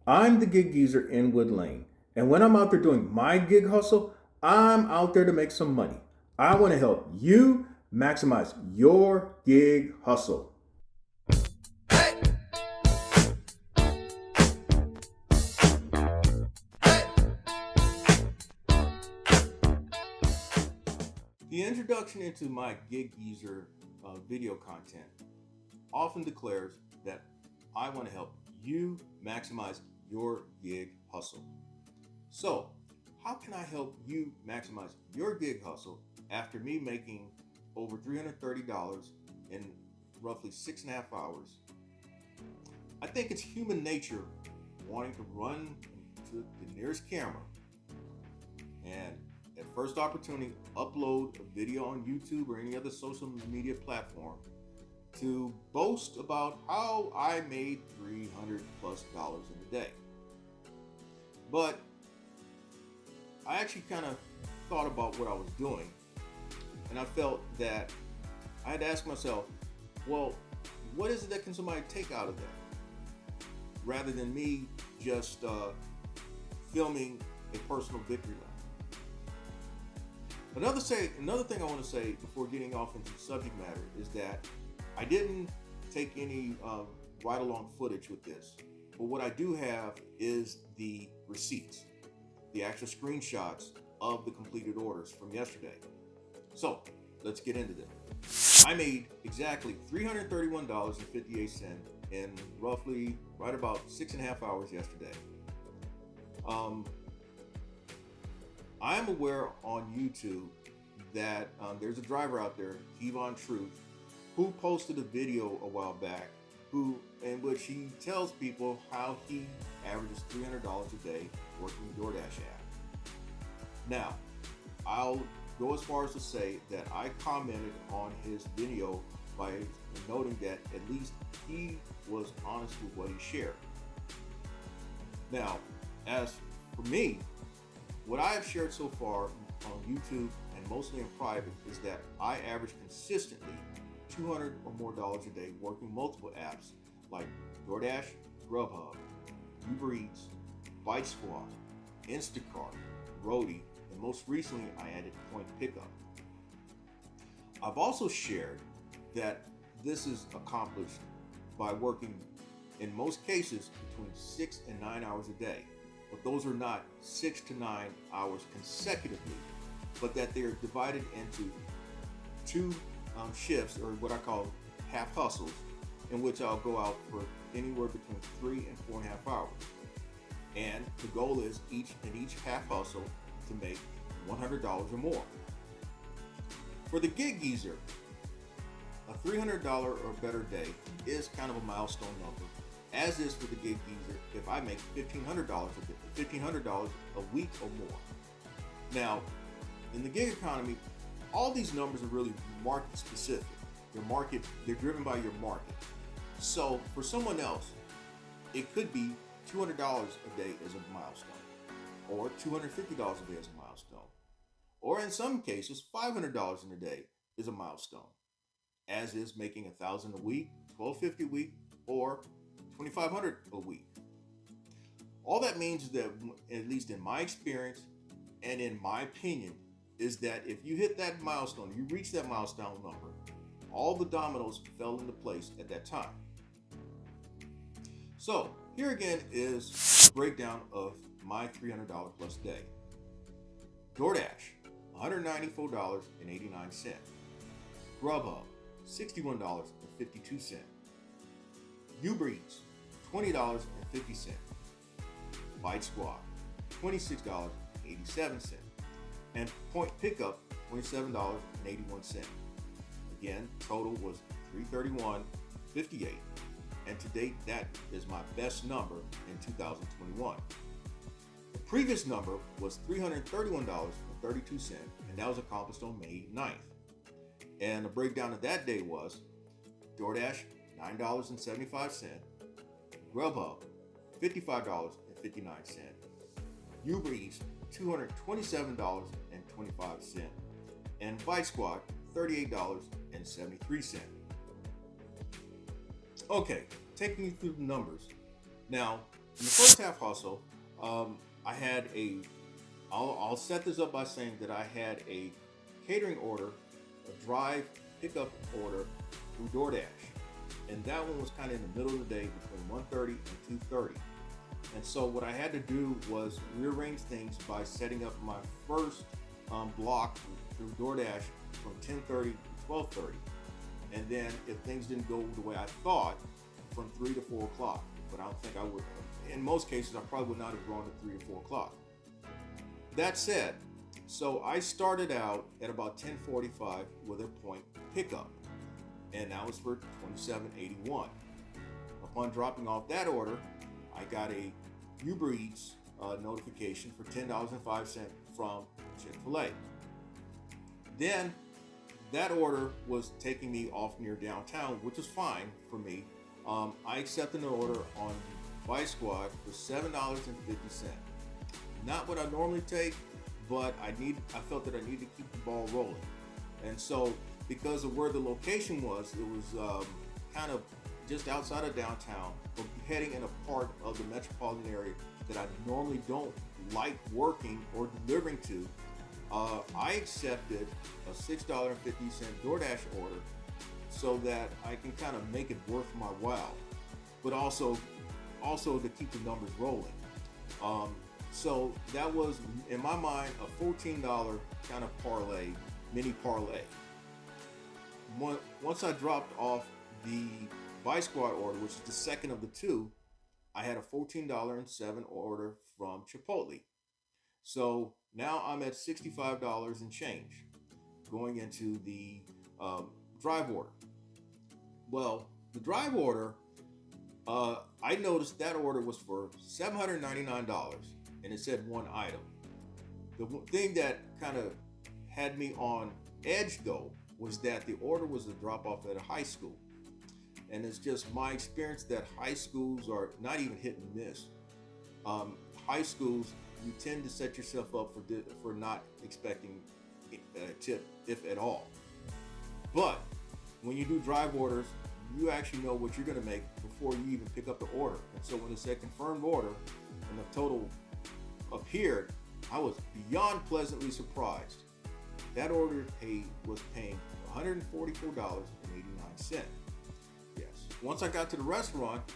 I'm the gig geezer in Wood Lane. And when I'm out there doing my gig hustle, I'm out there to make some money. I want to help you maximize your gig hustle. The introduction into my gig geezer video content often declares that I want to help you maximize your gig hustle. So, how can I help you maximize your gig hustle after me making over $330 in roughly 6.5 hours? I think it's human nature wanting to run to the nearest camera and at first opportunity upload a video on YouTube or any other social media platform to boast about how I made $300+ in a day. But I actually kind of thought about what I was doing, and I felt that I had to ask myself, well, what is it that can somebody take out of that? Rather than me just filming a personal victory lap. Another thing I want to say before getting off into the subject matter is that I didn't take any ride-along footage with this, but what I do have is the receipts, the actual screenshots of the completed orders from yesterday. So let's get into this. I made exactly $331.58 in roughly right about 6.5 hours yesterday. I am aware on YouTube that there's a driver out there, Kevon Truth, who posted a video a while back in which he tells people how he averages $300 a day working the DoorDash app. Now, I'll go as far as to say that I commented on his video by noting that at least he was honest with what he shared. Now, as for me, what I have shared so far on YouTube and mostly in private is that I average consistently $200 or more a day working multiple apps like DoorDash, Grubhub, Uber Eats, Bite Squad, Instacart, Roadie, and most recently I added Point Pickup. I've also shared that this is accomplished by working in most cases between 6 and 9 hours a day, but those are not 6 to 9 hours consecutively, but that they are divided into two shifts, or what I call half hustles, in which I'll go out for anywhere between 3 and 4.5 hours. And the goal is each half hustle to make $100 or more. For the gig geezer, a $300 or better day is kind of a milestone number, as is for the gig geezer if I make $1,500 a week or more. Now, in the gig economy, all these numbers are really market specific. They're driven by your market. So for someone else, it could be $200 a day as a milestone, or $250 a day as a milestone, or in some cases, $500 in a day is a milestone, as is making $1,000 a week, $1,250 a week, or $2,500 a week. All that means is that, at least in my experience and in my opinion, is that if you hit that milestone, you reach that milestone number, all the dominoes fell into place at that time. So here again is a breakdown of my $300 plus day. DoorDash, $194.89. Grubhub, $61.52. Uber Eats, $20.50. Bite Squad, $26.87. And Point Pickup, $27.81. Again, total was $331.58. And to date, that is my best number in 2021. The previous number was $331.32, and that was accomplished on May 9th. And the breakdown of that day was DoorDash, $9.75, Grubhub, $55.59, Uber Eats, $227.25, and Bite Squad, $38.73. Okay, taking you through the numbers. Now, In the first half hustle, I had a. I'll set this up by saying that I had a catering order, a drive pickup order through DoorDash, and that one was kind of in the middle of the day between 1:30 and 2:30. And so what I had to do was rearrange things by setting up my first block through DoorDash from 10:30 to 12:30, and then if things didn't go the way I thought, from 3 to 4 o'clock. But I don't think I would. In most cases, I probably would not have gone to 3 or 4 o'clock. That said, so I started out at about 10:45 with a point pickup, and that was for $27.81. Upon dropping off that order, I got a Uber Eats notification for $10.05 from Chick-fil-A. Then that order was taking me off near downtown, which is fine for me. I accepted an order on Buy Squad for $7.50. Not what I normally take, but I felt that I needed to keep the ball rolling. And so, because of where the location was, it was kind of just outside of downtown, but heading in a part of the metropolitan area that I normally don't like working or delivering to. I accepted a $6.50 DoorDash order so that I can kind of make it worth my while, but also to keep the numbers rolling. So that was, in my mind, a $14 kind of parlay, mini parlay. Once I dropped off the Buy Squad order, which is the second of the two, I had a $14.07 order from Chipotle. So now I'm at $65 and change going into the drive order. Well, the drive order, I noticed that order was for $799 and it said one item. The thing that kind of had me on edge though was that the order was a drop off at a high school. And it's just my experience that high schools are not even hit and miss. High schools, you tend to set yourself up for not expecting a tip, if at all. But when you do drive orders, you actually know what you're going to make before you even pick up the order. And so when it said confirmed order and the total appeared, I was beyond pleasantly surprised. That order was paying $144.89. Yes. Once I got to the restaurant,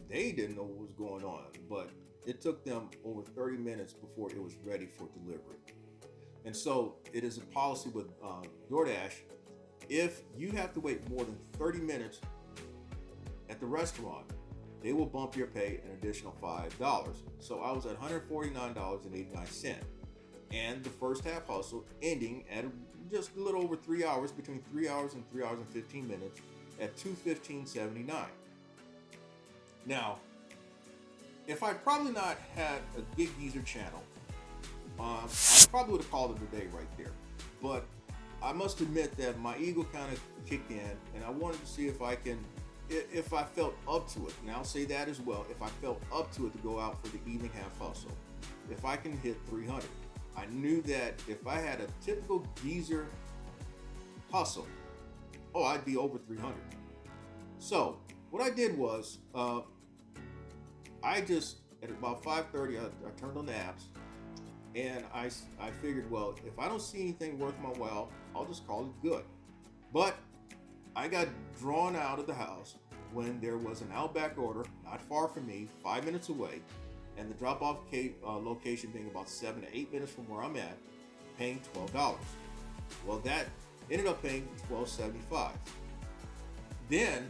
they didn't know what was going on, but it took them over 30 minutes before it was ready for delivery. And so it is a policy with DoorDash. If you have to wait more than 30 minutes at the restaurant, they will bump your pay an additional $5. So I was at $149.89. And the first half hustle ending at just a little over 3 hours, between 3 hours and 3 hours and 15 minutes at $215.79. Now, if I probably not had a Gig Geezer channel, I probably would have called it a day right there. But I must admit that my ego kind of kicked in, and I wanted to see if I felt up to it. And I'll say that as well. If I felt up to it to go out for the evening half hustle, if I can hit 300. I knew that if I had a typical geezer hustle, I'd be over 300. So what I did was, I just, at about 5:30, I turned on the apps, and I figured, well, if I don't see anything worth my while, I'll just call it good. But I got drawn out of the house when there was an Outback order not far from me, 5 minutes away, and the drop-off location being about 7 to 8 minutes from where I'm at, paying $12. Well, that ended up paying $12.75. Then,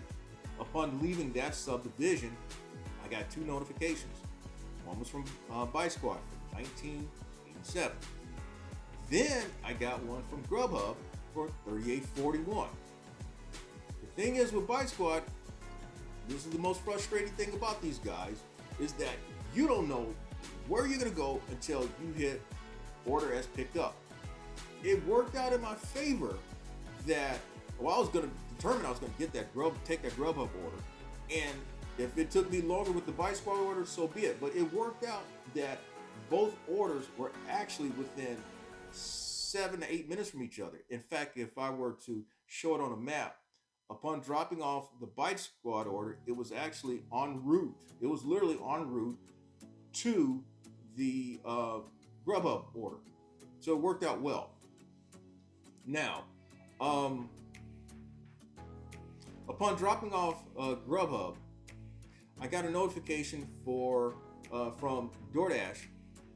upon leaving that subdivision, I got two notifications. One was from Buy Squad for $19.87. Then I got one from Grubhub for $38.41. The thing is with Buy Squad, this is the most frustrating thing about these guys, is that you don't know where you're going to go until you hit order as picked up. It worked out in my favor that, I was going to determine I was going to get that take that Grubhub order. And if it took me longer with the Buy Squad order, so be it. But it worked out that both orders were actually within 7 to 8 minutes from each other. In fact, if I were to show it on a map, Upon dropping off the Bite Squad order, it was actually en route. It was literally en route to the Grubhub order. So it worked out well. Now, upon dropping off Grubhub, I got a notification from DoorDash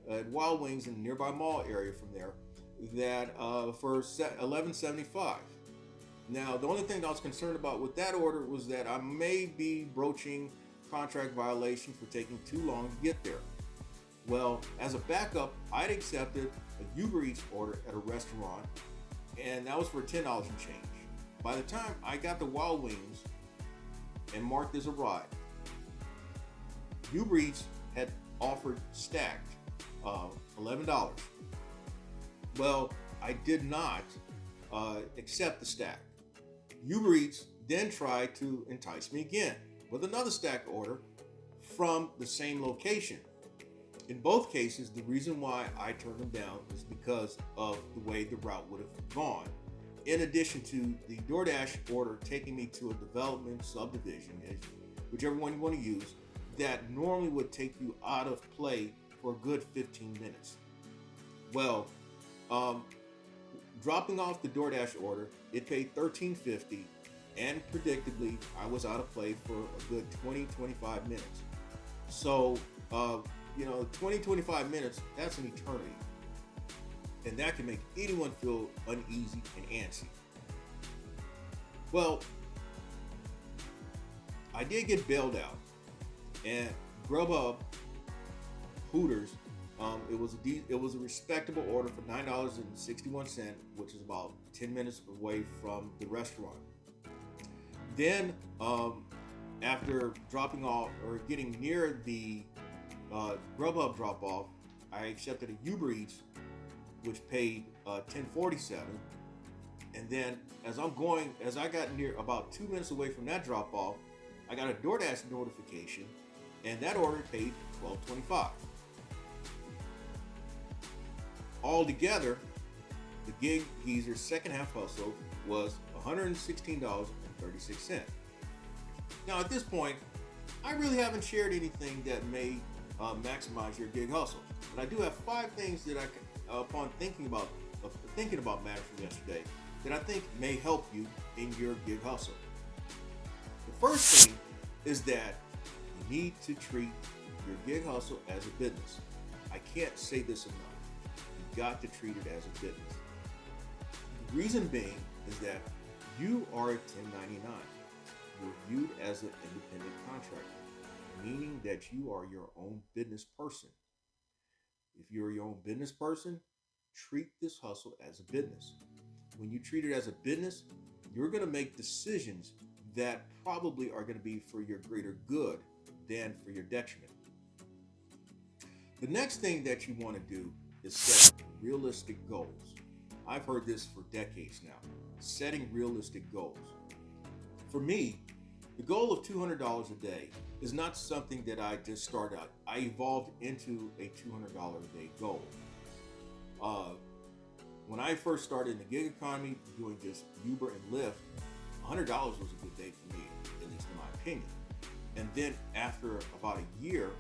at Wild Wings in the nearby mall area from there that for $11.75. Now, the only thing I was concerned about with that order was that I may be broaching contract violation for taking too long to get there. Well, as a backup, I'd accepted a Uber Eats order at a restaurant, and that was for $10 and change. By the time I got to Wild Wings and marked as a ride, Uber Eats had offered stacked $11. Well, I did not accept the stack. Uber Eats then tried to entice me again with another stack order from the same location. In both cases, the reason why I turned them down is because of the way the route would have gone. In addition to the DoorDash order taking me to a development subdivision, whichever one you want to use, that normally would take you out of play for a good 15 minutes. Well, dropping off the DoorDash order, it paid $13.50, and predictably, I was out of play for a good 20-25 minutes. So, 20-25 minutes, that's an eternity. And that can make anyone feel uneasy and antsy. Well, I did get bailed out, and Grubhub, Hooters, it was a respectable order for $9.61, which is about 10 minutes away from the restaurant. Then, after dropping off or getting near the Grubhub drop off, I accepted a Uber Eats, which paid $10.47. And then as I got near about 2 minutes away from that drop off, I got a DoorDash notification, and that order paid $12.25. Altogether, the Gig Geezer's second half hustle was $116.36. Now at this point, I really haven't shared anything that may maximize your gig hustle, but I do have 5 things that upon thinking about matters from yesterday, that I think may help you in your gig hustle. The first thing is that you need to treat your gig hustle as a business. I can't say this enough. You got to treat it as a business. The reason being is that you are a 1099. You're viewed as an independent contractor, meaning that you are your own business person. If you're your own business person, treat this hustle as a business. When you treat it as a business, you're going to make decisions that probably are going to be for your greater good than for your detriment. The next thing that you want to do is set realistic goals. I've heard this for decades now, setting realistic goals. For me, the goal of $200 a day is not something that I just started out. I evolved into a $200 a day goal. When I first started in the gig economy doing just Uber and Lyft, $100 was a good day for me, at least in my opinion. And then after about a year,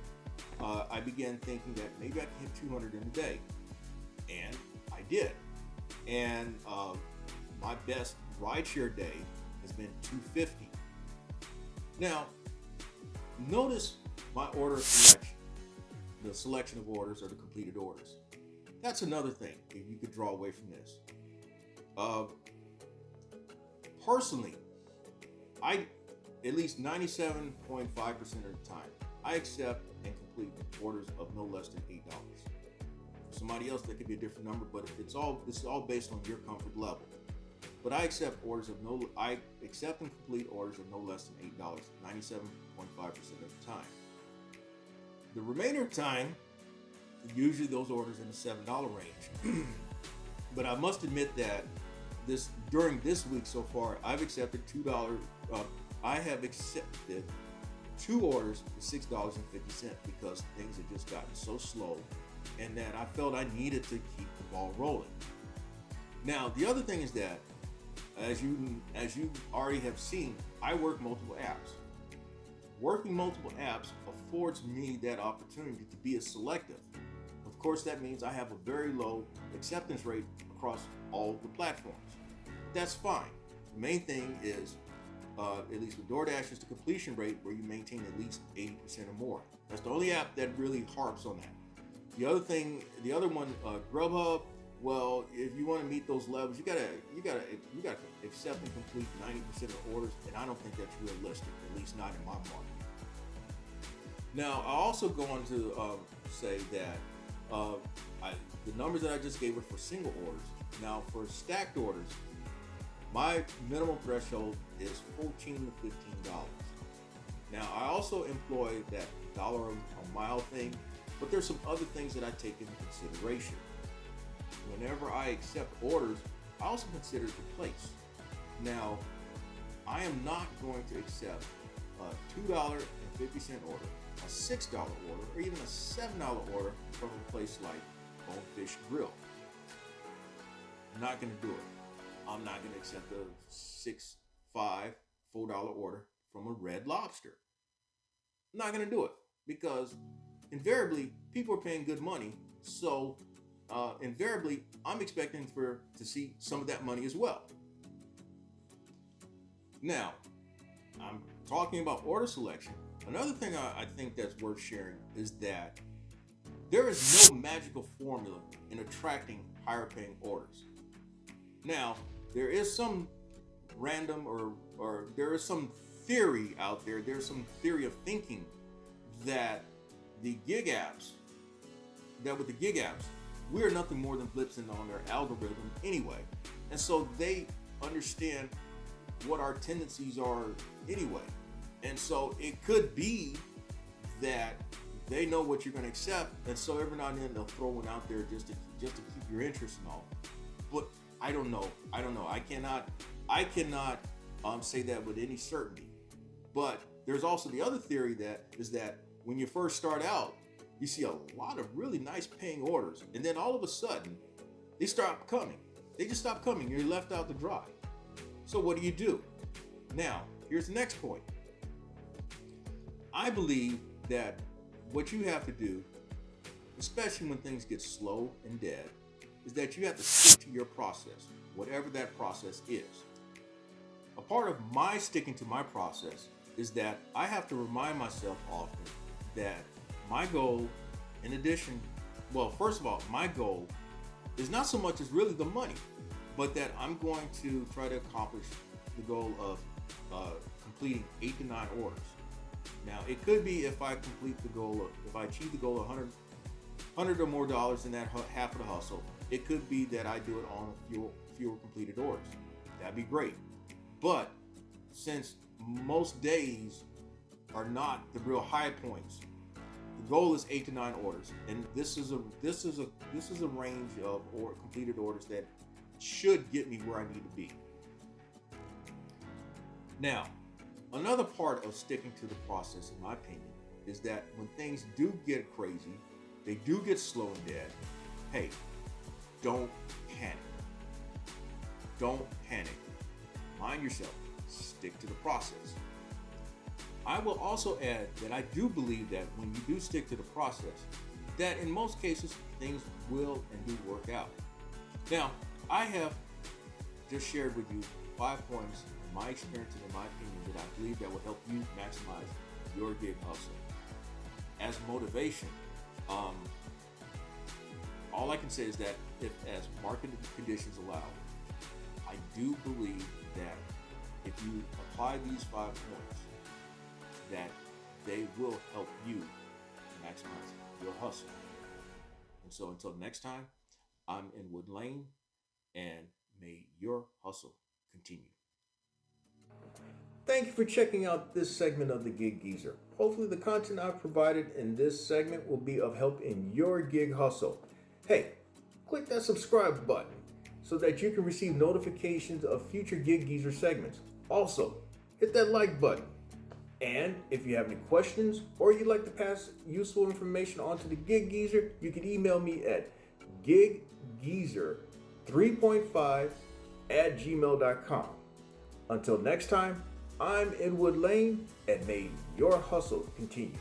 I began thinking that maybe I could hit 200 in a day. And I did. And my best rideshare day has been 250. Now, notice my order selection, the selection of orders or the completed orders. That's another thing if you could draw away from this. Personally, I, at least 97.5% of the time, I accept and complete orders of no less than $8. For somebody else, that could be a different number, but this is all based on your comfort level. But I accept and complete orders of no less than $8, 97.5% of the time. The remainder of time, usually those orders in the $7 range. But I must admit that during this week so far, I've accepted $2. I have accepted 2 orders for $6.50 because things had just gotten so slow, and that I felt I needed to keep the ball rolling. Now, the other thing is that as you already have seen, I work multiple apps. Working multiple apps affords me that opportunity to be as selective. Of course, that means I have a very low acceptance rate across all the platforms. That's fine. The main thing is, at least with DoorDash, is the completion rate where you maintain at least 80% or more. That's the only app that really harps on that. The other one, Grubhub. Well, if you want to meet those levels, you gotta accept and complete 90% of orders, and I don't think that's realistic, at least not in my market. Now, I also go on to say that the numbers that I just gave are for single orders. Now, for stacked orders, my minimum threshold is $14 to $15. Now, I also employ that dollar a mile thing, but there's some other things that I take into consideration. Whenever I accept orders, I also consider the place. Now, I am not going to accept a $2.50 order, a $6 order, or even a $7 order from a place like Bonefish Grill. I'm not going to do it. I'm not going to accept a $4 order from a Red Lobster. I'm not going to do it because invariably people are paying good money, so invariably I'm expecting to see some of that money as well. Now, I'm talking about order selection. Another thing I think that's worth sharing is that there is no magical formula in attracting higher paying orders. Now, there is some random or there is some theory out there, there's some theory of thinking that with the gig apps, we are nothing more than blips in on their algorithm anyway. And so they understand what our tendencies are anyway. And so it could be that they know what you're going to accept, and so every now and then they'll throw one out there just to keep your interest and all. But I don't know. I cannot say that with any certainty. But there's also the other theory that is that when you first start out, you see a lot of really nice paying orders, and then all of a sudden they start coming. They just stop coming. You're left out to dry. So what do? Now, here's the next point. I believe that what you have to do, especially when things get slow and dead, is that you have to stick to your process, whatever that process is. A part of my sticking to my process is that I have to remind myself often that my goal, first of all, my goal is not so much as really the money, but that I'm going to try to accomplish the goal of completing 8 to 9 orders. Now, it could be if I achieve the goal of $100 or more in that half of the hustle, it could be that I do it on fewer completed orders. That'd be great. But since most days are not the real high points, the goal is 8 to 9 orders, and this is a range of completed orders that should get me where I need to be. Now, another part of sticking to the process, in my opinion, is that when things do get crazy, they do get slow and dead, hey, don't panic. Don't panic. Mind yourself. Stick to the process. I will also add that I do believe that when you do stick to the process, that in most cases, things will and do work out. Now, I have just shared with you 5 points in my experience and in my opinion that I believe that will help you maximize your gig hustle. As motivation, all I can say is that as market conditions allow, I do believe that if you apply these 5 points, that they will help you maximize your hustle. And so until next time, I'm in Wood Lane, and may your hustle continue. Thank you for checking out this segment of the Gig Geezer. Hopefully the content I've provided in this segment will be of help in your gig hustle. Hey, click that subscribe button so that you can receive notifications of future Gig Geezer segments. Also, hit that like button. And if you have any questions or you'd like to pass useful information on to the Gig Geezer, you can email me at giggeezer3.5 hustle@gmail.com. Until next time, I'm Inwood Lane, and may your hustle continue.